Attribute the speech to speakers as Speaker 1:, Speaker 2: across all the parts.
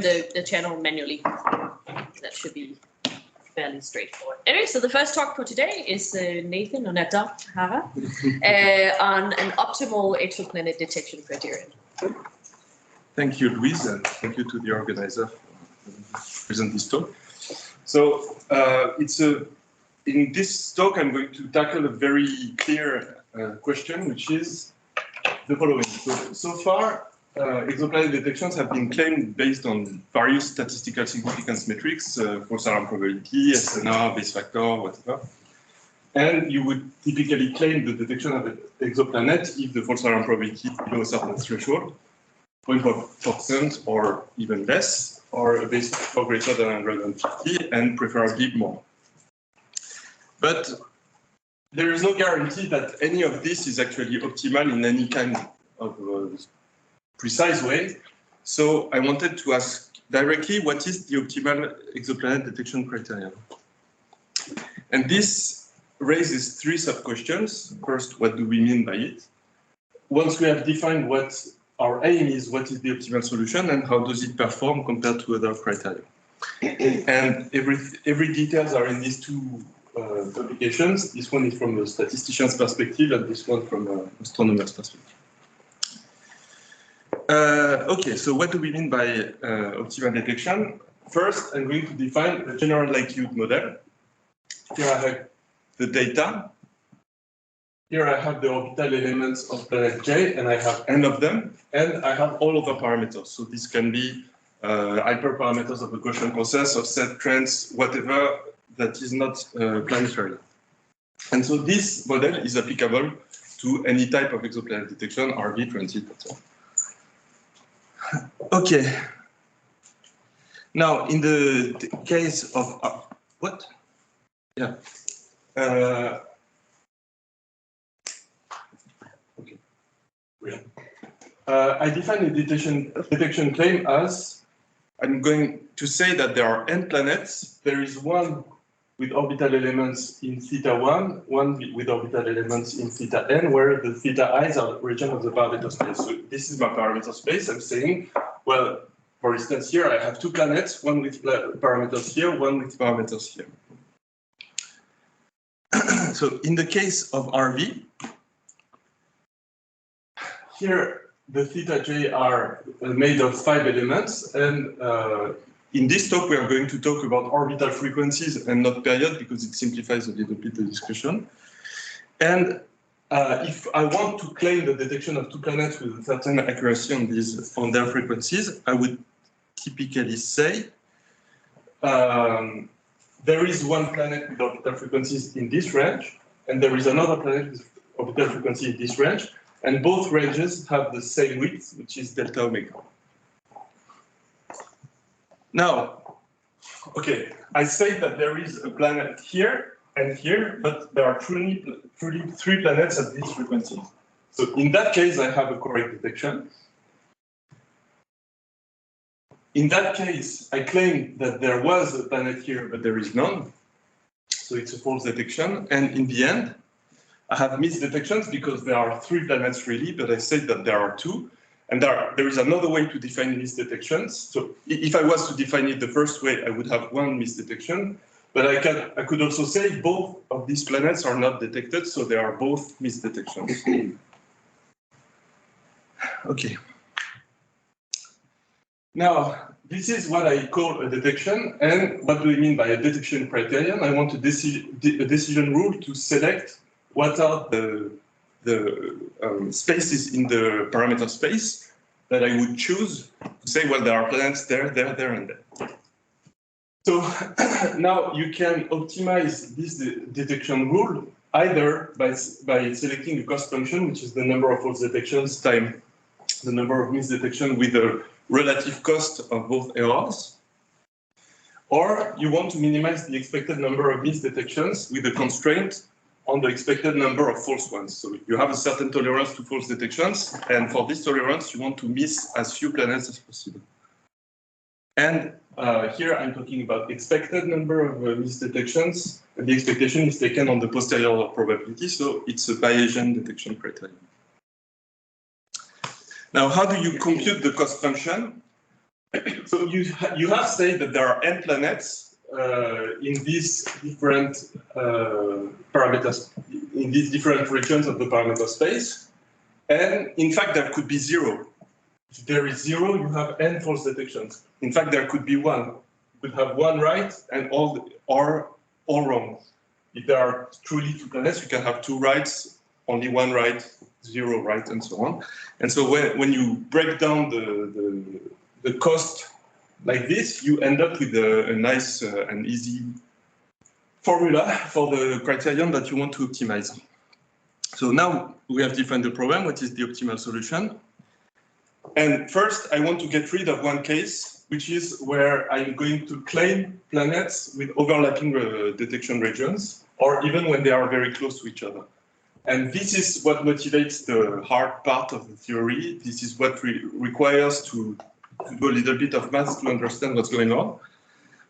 Speaker 1: the channel manually. That should be fairly straightforward. Anyway, so the first talk for today is Nathan or Nada Hara on an optimal exoplanet detection criterion.
Speaker 2: Thank you, Louise, and thank you to the organizer for presenting this talk. So in this talk, I'm going to tackle a very clear question, which is the following. So far, exoplanet detections have been claimed based on various statistical significance metrics, false alarm probability, SNR, base factor, whatever. And you would typically claim the detection of an exoplanet if the false alarm probability is below a certain threshold, 0.4% or even less, or a base factor greater than 150, and preferably more. But there is no guarantee that any of this is actually optimal in any kind of precise way. So I wanted to ask directly, what is the optimal exoplanet detection criterion? And this raises three sub-questions. First, what do we mean by it? Once we have defined what our aim is, what is the optimal solution, and how does it perform compared to other criteria? And every details are in these two publications. This one is from a statistician's perspective, and this one from an astronomer's perspective. Okay, so what do we mean by optimal detection? First, I'm going to define a general likelihood model. Here I have the data. Here I have the orbital elements of planet J, and I have n of them, and I have all other parameters. So this can be hyperparameters of the Gaussian process, offset, trends, whatever that is not planetary. And so this model is applicable to any type of exoplanet detection, RV, transit, etc. Okay. Now, in the case of what? Yeah. Okay. Yeah. I define a detection claim as I'm going to say that there are n planets. There is one with orbital elements in θ1, one with orbital elements in θn, where the θi's are the region of the parameter space. So this is my parameter space. I'm saying, well, for instance, here I have two planets, one with parameters here, one with parameters here. So in the case of RV, here the θj are made of 5 elements, and in this talk, we are going to talk about orbital frequencies and not period, because it simplifies a little bit the discussion. And if I want to claim the detection of two planets with a certain accuracy on their frequencies, I would typically say there is one planet with orbital frequencies in this range, and there is another planet with orbital frequency in this range, and both ranges have the same width, which is delta omega. Now, okay, I say that there is a planet here and here, but there are truly three planets at these frequencies. So in that case, I have a correct detection. In that case, I claim that there was a planet here, but there is none. So it's a false detection. And in the end, I have misdetections because there are three planets really, but I said that there are two. And there is another way to define misdetections. So if I was to define it the first way, I would have one misdetection. But I could also say both of these planets are not detected, so they are both misdetections. Okay. Now, this is what I call a detection. And what do we mean by a detection criterion? I want a decision rule to select what are the spaces in the parameter space that I would choose to say, well, there are planets there, there, and there. So now you can optimize this detection rule either by selecting a cost function, which is the number of false detections times the number of misdetection with the relative cost of both errors, or you want to minimize the expected number of misdetections with a constraint on the expected number of false ones. So you have a certain tolerance to false detections, and for this tolerance, you want to miss as few planets as possible. And here I'm talking about expected number of misdetections, and the expectation is taken on the posterior probability, so it's a Bayesian detection criterion. Now, how do you compute the cost function? So you have said that there are n planets in these different parameters, in these different regions of the parameter space, and in fact there could be 0. If there is 0, you have n false detections. In fact, there could be 1. You could have 1 right and all wrong. If there are truly 2 planets, you can have 2 rights, only 1 right, 0 right, and so on. And so when you break down the cost like this, you end up with a nice and easy formula for the criterion that you want to optimize. So now we have defined the problem, what is the optimal solution. And first, I want to get rid of one case, which is where I'm going to claim planets with overlapping detection regions, or even when they are very close to each other. And this is what motivates the hard part of the theory. This is what requires to do a little bit of math to understand what's going on.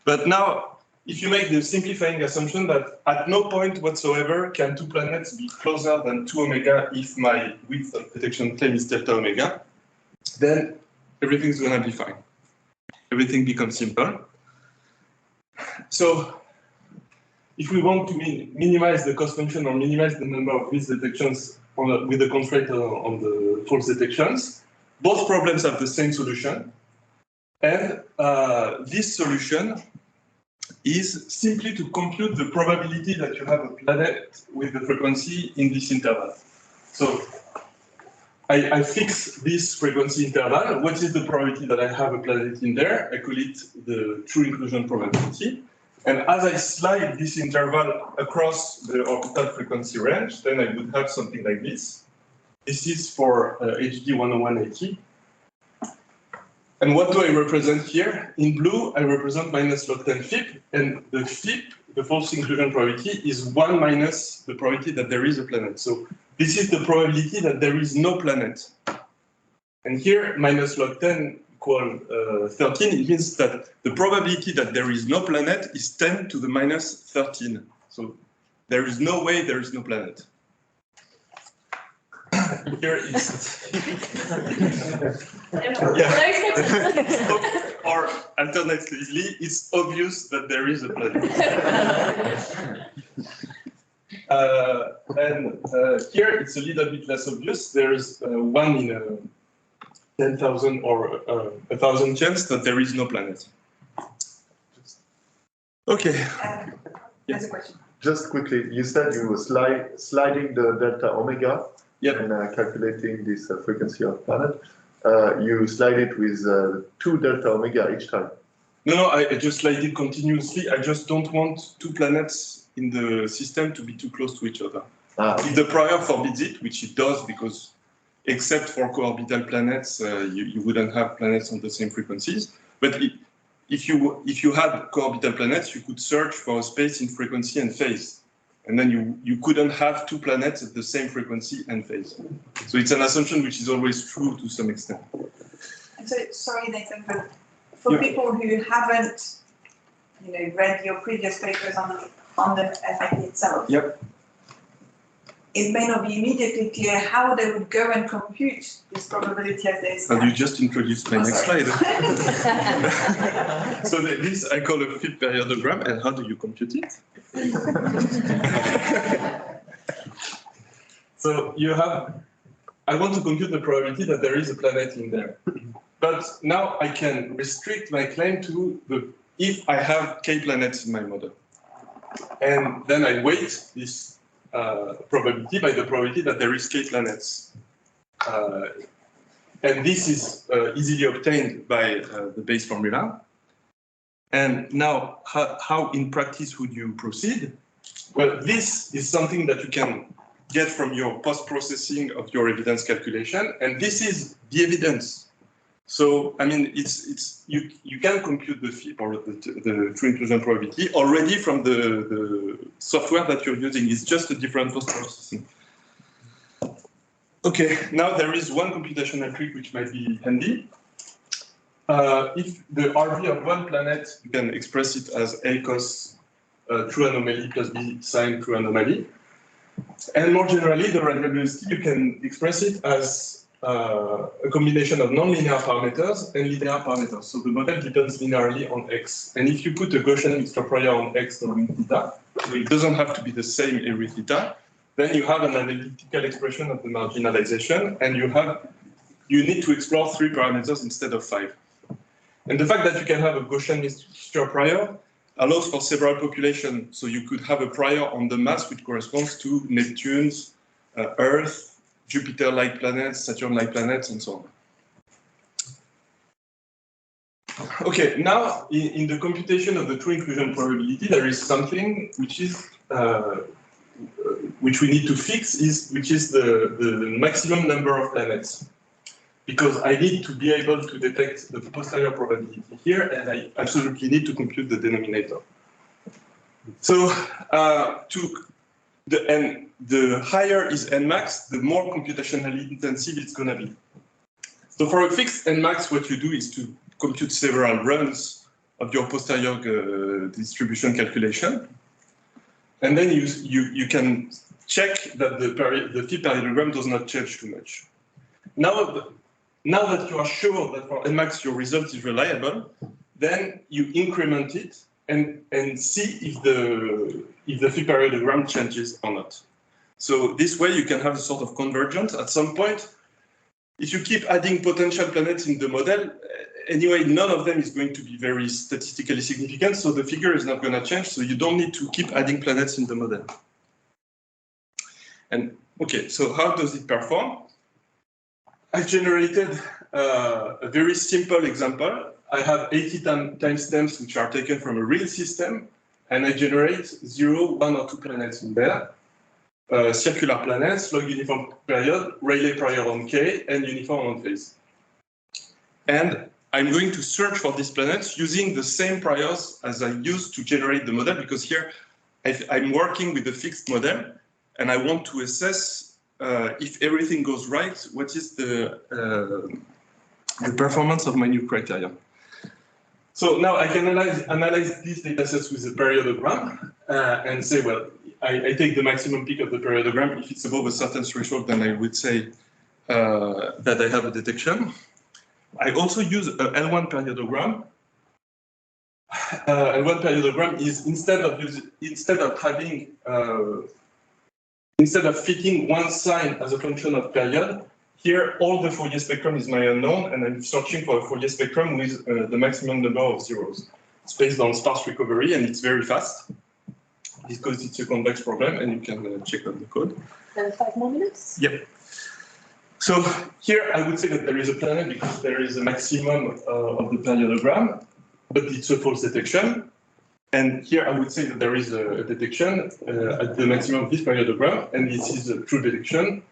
Speaker 2: But now, if you make the simplifying assumption that at no point whatsoever can 2 planets be closer than 2 omega if my width of detection claim is delta omega, then everything's going to be fine. Everything becomes simple. So if we want to minimize the cost function or minimize the number of width detections with the constraint on the false detections, both problems have the same solution. And this solution is simply to compute the probability that you have a planet with the frequency in this interval. So I fix this frequency interval. What is the probability that I have a planet in there? I call it the true inclusion probability. And as I slide this interval across the orbital frequency range, then I would have something like this. This is for HD 10180. And what do I represent here? In blue, I represent minus log 10 FIP, and the FIP, the false inclusion probability, is 1 minus the probability that there is a planet. So this is the probability that there is no planet. And here, minus log 10 equal 13, it means that the probability that there is no planet is 10 to the minus 13. So there is no way there is no planet. Here is or alternatively, it's obvious that there is a planet. And here it's a little bit less obvious. There's 1 in 10,000 or 1,000 chance that there is no planet. Okay.
Speaker 3: There's a question. Just quickly, you said you were sliding the delta omega.
Speaker 2: Yep.
Speaker 3: And calculating this frequency of planet. You slide it with 2 delta omega each time.
Speaker 2: No, I just slide it continuously. I just don't want 2 planets in the system to be too close to each other.
Speaker 3: Okay.
Speaker 2: If the prior forbids it, which it does, because except for co-orbital planets, you wouldn't have planets on the same frequencies. But if you had co-orbital planets, you could search for a space in frequency and phase. And then you couldn't have 2 planets at the same frequency and phase. So it's an assumption which is always true to some extent.
Speaker 4: And so, sorry, Nathan, but for people who haven't, read your previous papers on the FIP itself,
Speaker 2: yep.
Speaker 4: It may not be immediately clear how they would go and compute this probability as they stand.
Speaker 2: And you just introduced my next slide. So this I call a FIP periodogram, and how do you compute it? So I want to compute the probability that there is a planet in there. But now I can restrict my claim to if I have k planets in my model. And then I weight this probability by the probability that there is k planets. And this is easily obtained by the base formula. And now, how in practice would you proceed? Well, this is something that you can get from your post-processing of your evidence calculation, and this is the evidence. So, I mean, you can compute the FIP or the true inclusion probability already from the software that you're using. It's just a different post-processing. Okay, now there is one computational trick which might be handy. If the RV of one planet, you can express it as A cos true anomaly plus B sine true anomaly. And more generally, the radial velocity, you can express it as a combination of nonlinear parameters and linear parameters. So the model depends linearly on x. And if you put a Gaussian mixture prior on x knowing theta, so it doesn't have to be the same every theta, then you have an analytical expression of the marginalization, and you need to explore 3 parameters instead of 5. And the fact that you can have a Gaussian mixture prior allows for several populations. So you could have a prior on the mass which corresponds to Neptune's, Earth, Jupiter-like planets, Saturn-like planets, and so on. Okay, now in the computation of the true inclusion probability, there is something which is which we need to fix, which is the maximum number of planets. Because I need to be able to detect the posterior probability here, and I absolutely need to compute the denominator. So the higher is nmax, the more computationally intensive it's going to be. So for a fixed nmax, what you do is to compute several runs of your posterior distribution calculation, and then you can check that the phi parallelogram does not change too much. Now that you are sure that for nmax your result is reliable, then you increment it and see if the phi parallelogram changes or not. So this way you can have a sort of convergence at some point. If you keep adding potential planets in the model, anyway, none of them is going to be very statistically significant, so the figure is not going to change, so you don't need to keep adding planets in the model. And okay, so how does it perform? I generated a very simple example. I have 80 timestamps which are taken from a real system, and I generate 0, 1, or 2 planets in there. Circular planets, log uniform period, Rayleigh prior on K, and uniform on phase. And I'm going to search for these planets using the same priors as I used to generate the model, because here I'm working with a fixed model, and I want to assess if everything goes right, what is the performance of my new criterion. So now I can analyze these datasets with a periodogram and say, well, I take the maximum peak of the periodogram. If it's above a certain threshold, then I would say that I have a detection. I also use a L1 periodogram. L1 periodogram is instead of fitting one sign as a function of period, here all the Fourier spectrum is my unknown, and I'm searching for a Fourier spectrum with the maximum number of zeros. It's based on sparse recovery, and it's very fast because it's a convex problem, and you can check out the code.
Speaker 1: Then 5 more minutes?
Speaker 2: Yep. So here I would say that there is a planet because there is a maximum of the periodogram, but it's a false detection. And here I would say that there is a detection at the maximum of this periodogram, and this is a true detection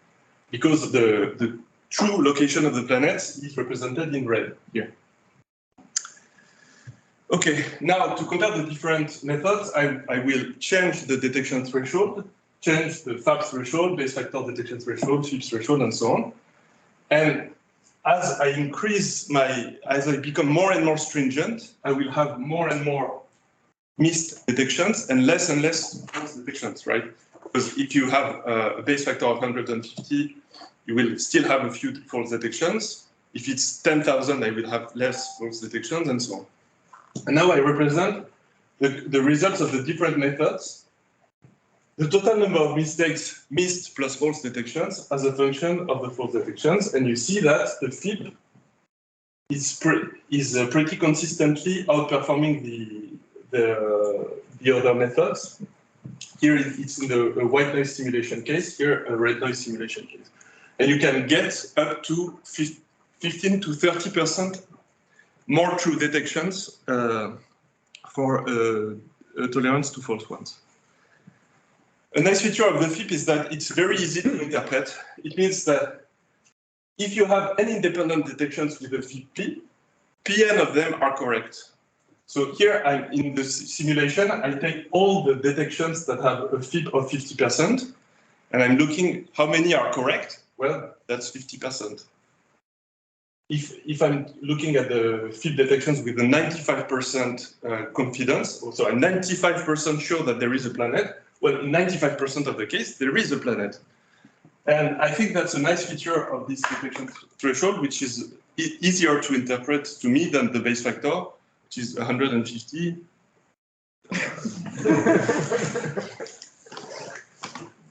Speaker 2: because the true location of the planets is represented in red here. Okay, now to compare the different methods, I will change the detection threshold, change the FAB threshold, base factor detection threshold, Phipps threshold, and so on. And as I become more and more stringent, I will have more and more missed detections and less false detections, right? Because if you have a base factor of 150, you will still have a few false detections. If it's 10,000, I will have less false detections, and so on. And now I represent the results of the different methods, the total number of mistakes missed plus false detections as a function of the false detections, and you see that the FIP is pretty consistently outperforming the other methods. Here it's in the white noise simulation case, here a red noise simulation case. And you can get up to 15 to 30% more true detections for a tolerance to false ones. A nice feature of the FIP is that it's very easy to interpret. It means that if you have n independent detections with a FIP P, Pn of them are correct. So here I'm in the simulation, I take all the detections that have a FIP of 50%, and I'm looking how many are correct. Well, that's 50%. If I'm looking at the FIP detections with a 95% confidence, so I'm 95% sure that there is a planet, well, in 95% of the case, there is a planet. And I think that's a nice feature of this detection threshold, which is easier to interpret to me than the base factor, which is 150.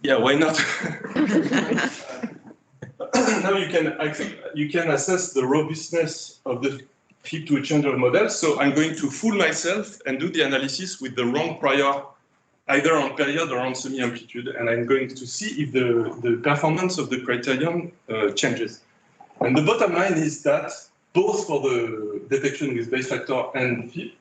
Speaker 2: Yeah, why not? Now you can assess the robustness of the fit to a changer model. So I'm going to fool myself and do the analysis with the wrong prior, either on period or on semi-amplitude, and I'm going to see if the performance of the criterion changes. And the bottom line is that both for the detection with base factor and fit,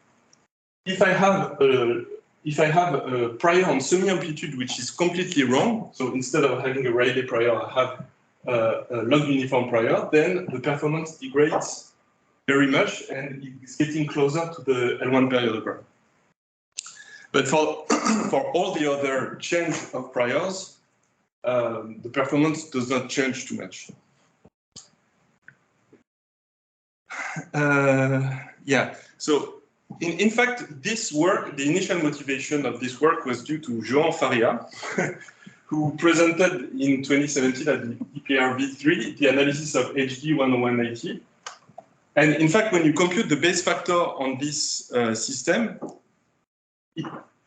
Speaker 2: if I have a prior on semi-amplitude which is completely wrong, so instead of having a Rayleigh prior, I have a log uniform prior, then the performance degrades very much and it's getting closer to the L1 periodogram. But for all the other change of priors, the performance does not change too much. Yeah, so in fact, this work, the initial motivation of this work was due to João Faria, who presented in 2017 at the EPRV3 the analysis of HD 10180. And in fact, when you compute the base factor on this system,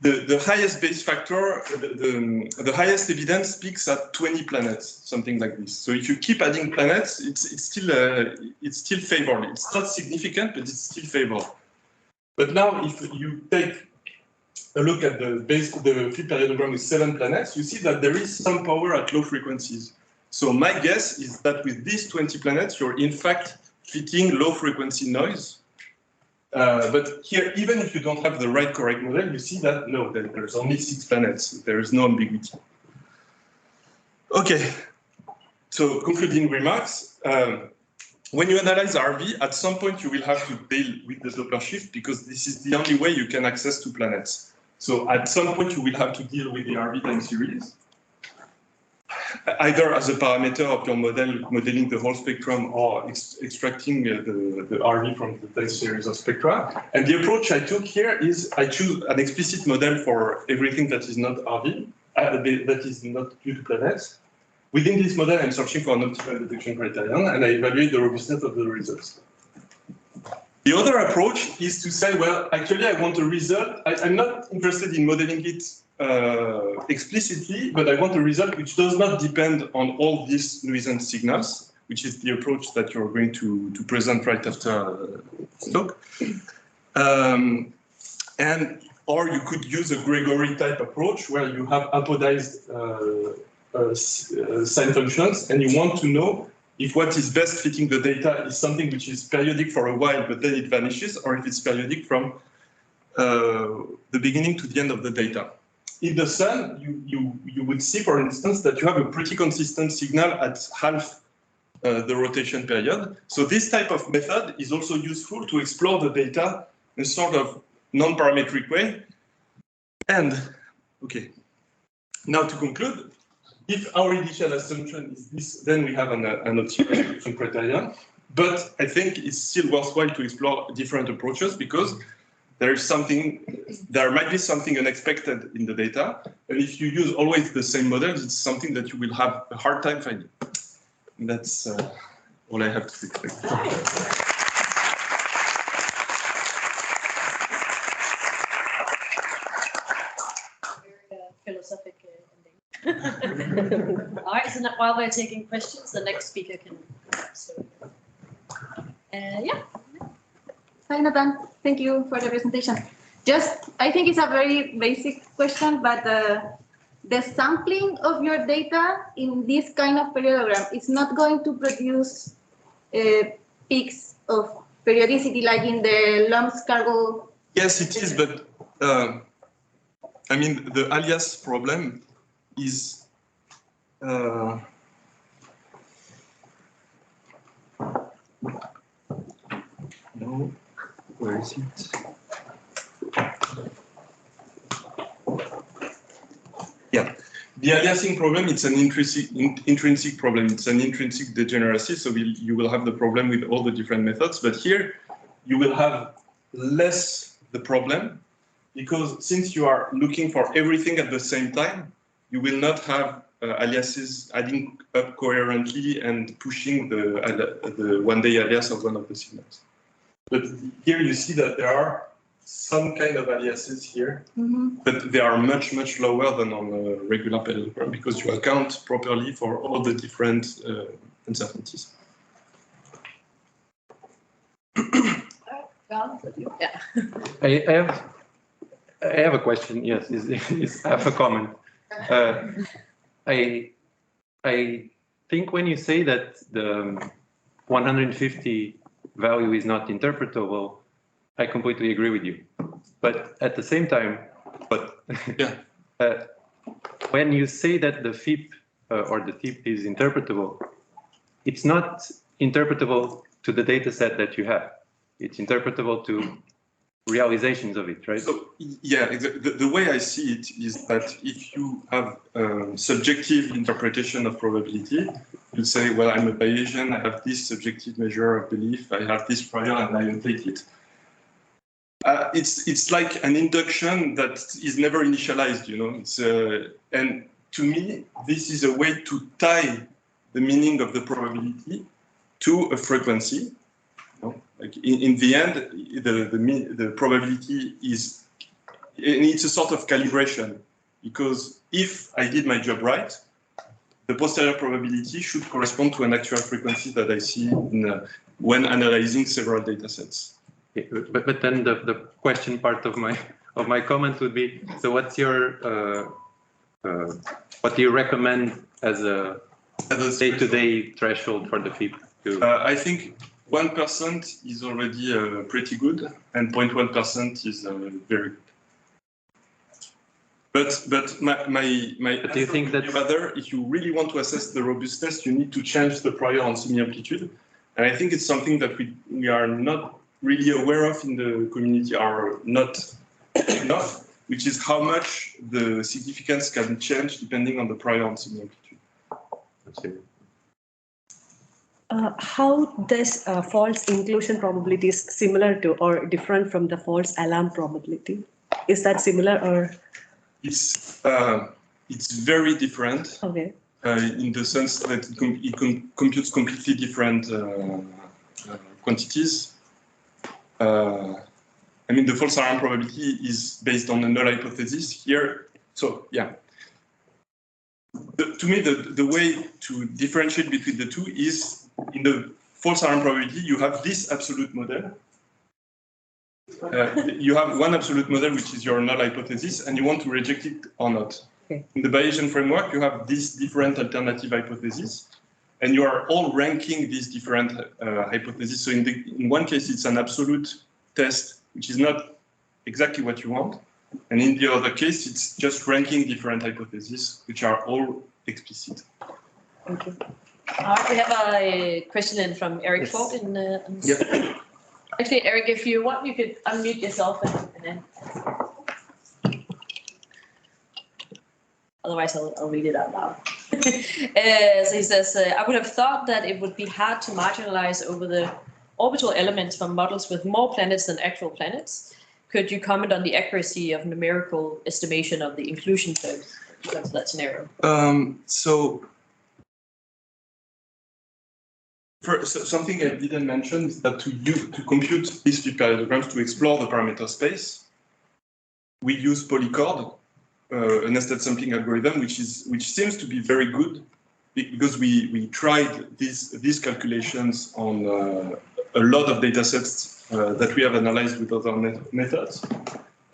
Speaker 2: the highest base factor, the highest evidence peaks at 20 planets, something like this. So if you keep adding planets, it's still favorable. It's not significant, but it's still favorable. But now, if you take a look at the fit periodogram with 7 planets, you see that there is some power at low frequencies. So my guess is that with these 20 planets, you're in fact fitting low frequency noise. But here, even if you don't have the right correct model, you see that no, there's only 6 planets. There is no ambiguity. Okay, so concluding remarks. When you analyze RV, at some point you will have to deal with the Doppler shift because this is the only way you can access 2 planets. So at some point you will have to deal with the RV time series, either as a parameter of your model, modeling the whole spectrum, or extracting the RV from the time series of spectra. And the approach I took here is I choose an explicit model for everything that is not RV, that is not due to planets. Within this model, I'm searching for an optimal detection criterion, and I evaluate the robustness of the results. The other approach is to say, well, actually, I want a result. I'm not interested in modeling it explicitly, but I want a result which does not depend on all these nuisance signals, which is the approach that you're going to present right after talk. Or you could use a Gregory type approach where you have apodized sign functions, and you want to know if what is best fitting the data is something which is periodic for a while, but then it vanishes, or if it's periodic from the beginning to the end of the data. In the sun, you would see, for instance, that you have a pretty consistent signal at half the rotation period. So this type of method is also useful to explore the data in a sort of non-parametric way. And, okay, now to conclude, if our initial assumption is this, then we have an optimization criterion. But I think it's still worthwhile to explore different approaches because there might be something unexpected in the data. And if you use always the same models, it's something that you will have a hard time finding. And that's all I have to say.
Speaker 1: Philosophic ending. All right, so now, while we're taking questions, the next speaker can. So, yeah.
Speaker 5: Hi, Nathan. Thank you for the presentation. I think it's a very basic question, but the sampling of your data in this kind of periodogram is not going to produce peaks of periodicity like in the lumps cargo.
Speaker 2: Yes, it is, but I mean, the Alias problem is no, where is it? Yeah, the aliasing problem, it's an intrinsic problem. It's an intrinsic degeneracy, so you will have the problem with all the different methods, but here you will have less the problem because since you are looking for everything at the same time, you will not have aliases adding up coherently and pushing the one-day alias of one of the signals. But here you see that there are some kind of aliases here, but they are much, much lower than on a regular parallelogram because you account properly for all the different uncertainties.
Speaker 1: Yeah.
Speaker 6: I have a question. Yes, I have a comment. I think when you say that the 150 value is not interpretable, I completely agree with you. But at the same time,
Speaker 2: Yeah.
Speaker 6: When you say that the FIP or the TIP is interpretable, it's not interpretable to the data set that you have. It's interpretable to realizations of it, right?
Speaker 2: So, yeah, exactly. The way I see it is that if you have subjective interpretation of probability, you say, well, I'm a Bayesian, I have this subjective measure of belief, I have this prior, and I inflate it. It's like an induction that is never initialized, you know. And to me, this is a way to tie the meaning of the probability to a frequency. Like in the end, the probability is, it's a sort of calibration, because if I did my job right, the posterior probability should correspond to an actual frequency that I see when analyzing several data sets.
Speaker 6: Okay, but then the question part of my comment would be, so what's your what do you recommend as a day-to-day threshold for the FIP?
Speaker 2: I think 1% is already pretty good, and 0.1% is very good. But
Speaker 6: do you think that
Speaker 2: rather, if you really want to assess the robustness, you need to change the prior on semi-amplitude, and I think it's something that we are not really aware of in the community, are not enough, which is how much the significance can change depending on the prior on semi-amplitude.
Speaker 7: How does false inclusion probability is similar to or different from the false alarm probability? Is that similar or?
Speaker 2: It's very different.
Speaker 7: Okay.
Speaker 2: In the sense that it computes completely different quantities. I mean, the false alarm probability is based on a null hypothesis here. So yeah. To me, the way to differentiate between the two is in the false alarm probability, you have this absolute model. You have one absolute model, which is your null hypothesis, and you want to reject it or not.
Speaker 7: Okay.
Speaker 2: In the Bayesian framework, you have these different alternative hypotheses, and you are all ranking these different hypotheses. So in one case, it's an absolute test, which is not exactly what you want. And in the other case, it's just ranking different hypotheses, which are all explicit.
Speaker 7: Thank you.
Speaker 1: All right, we have a question in from Eric Ford.
Speaker 2: Yeah.
Speaker 1: Actually, Eric, if you want, you could unmute yourself and then. Otherwise, I'll read it out loud. So he says, I would have thought that it would be hard to marginalize over the orbital elements from models with more planets than actual planets. Could you comment on the accuracy of numerical estimation of the inclusion terms because of that scenario?
Speaker 2: Something I didn't mention is that to compute these FIP parallelograms to explore the parameter space, we use Polycarb, a nested sampling algorithm, which seems to be very good because we tried these calculations on a lot of data sets that we have analyzed with other methods.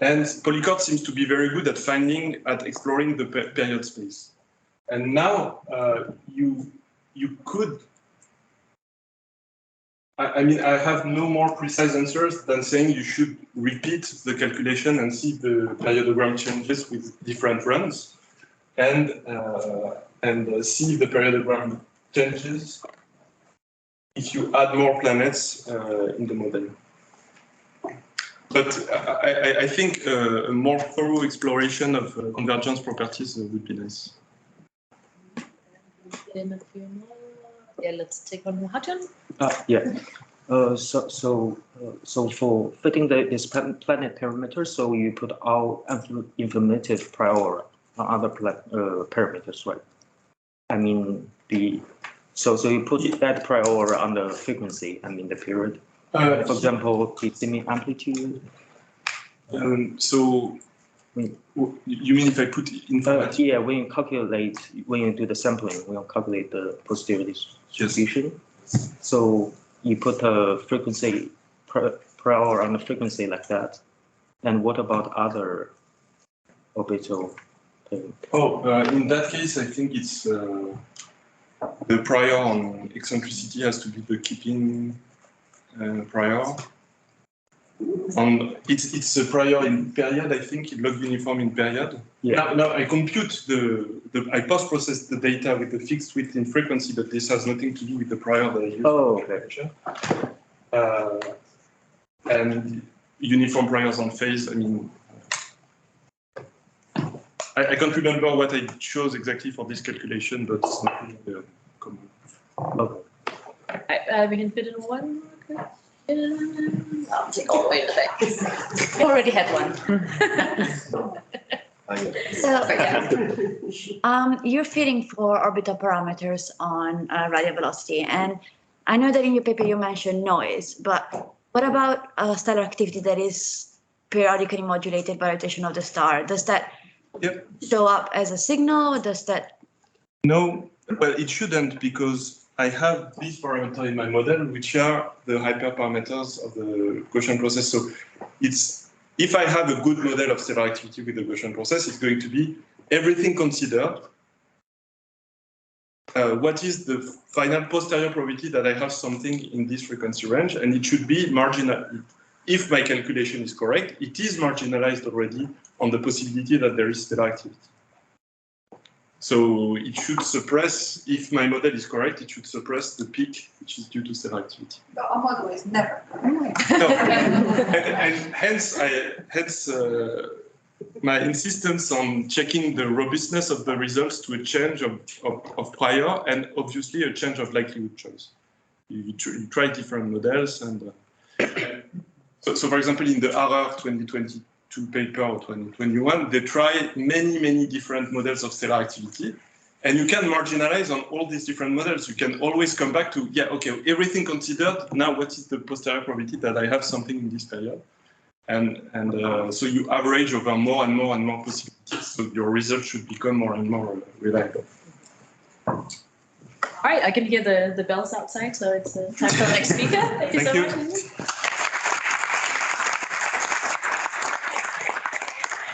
Speaker 2: And Polycarb seems to be very good at exploring the period space. And now you could. I mean, I have no more precise answers than saying you should repeat the calculation and see the periodogram changes with different runs, and see the periodogram changes if you add more planets in the model. But I think a more thorough exploration of convergence properties would be nice.
Speaker 1: Yeah, let's take one more. Hajan?
Speaker 8: Yeah. So for fitting this planet parameter, so you put all informative prior on other parameters, right? I mean, so you put that prior on the frequency, I mean, the period. For example, the semi amplitude.
Speaker 2: So you mean if I put informative?
Speaker 8: Yeah, when you do the sampling, when you calculate the posterior distribution. Yes. So you put a frequency prior on the frequency like that. And what about other orbital?
Speaker 2: In that case, I think it's the prior on eccentricity has to be the keeping prior. It's a prior in period, I think, log uniform in period. Yeah. Now I compute I post-process the data with the fixed width in frequency, but this has nothing to do with the prior that I use for calculation. And uniform priors on phase, I mean, I can't remember what I chose exactly for this calculation, but it's not really common.
Speaker 1: We can fit in one more question. I'll take all the way to the back. Already had one.
Speaker 9: So, you're fitting for orbital parameters on radial velocity, and I know that in your paper you mentioned noise, but what about stellar activity that is periodically modulated by rotation of the star? Does that show up as a signal? Does that?
Speaker 2: No, well, it shouldn't, because I have these parameters in my model, which are the hyperparameters of the Gaussian process. So if I have a good model of stellar activity with the Gaussian process, it's going to be everything considered. What is the final posterior probability that I have something in this frequency range? And it should be marginal. If my calculation is correct, it is marginalized already on the possibility that there is stellar activity. So it should suppress, if my model is correct, it should suppress the peak, which is due to stellar activity.
Speaker 4: But our model is never correct.
Speaker 2: No. and hence my insistence on checking the robustness of the results to a change of prior, and obviously a change of likelihood choice. You try different models, and so for example, in the Hara 2022 paper or 2021, they try many different models of stellar activity, and you can marginalize on all these different models. You can always come back to, everything considered, now what is the posterior probability that I have something in this period? And so you average over more and more possibilities, so your results should become more and more reliable.
Speaker 1: All right, I can hear the bells outside, so it's time for the next speaker. Thank you so much.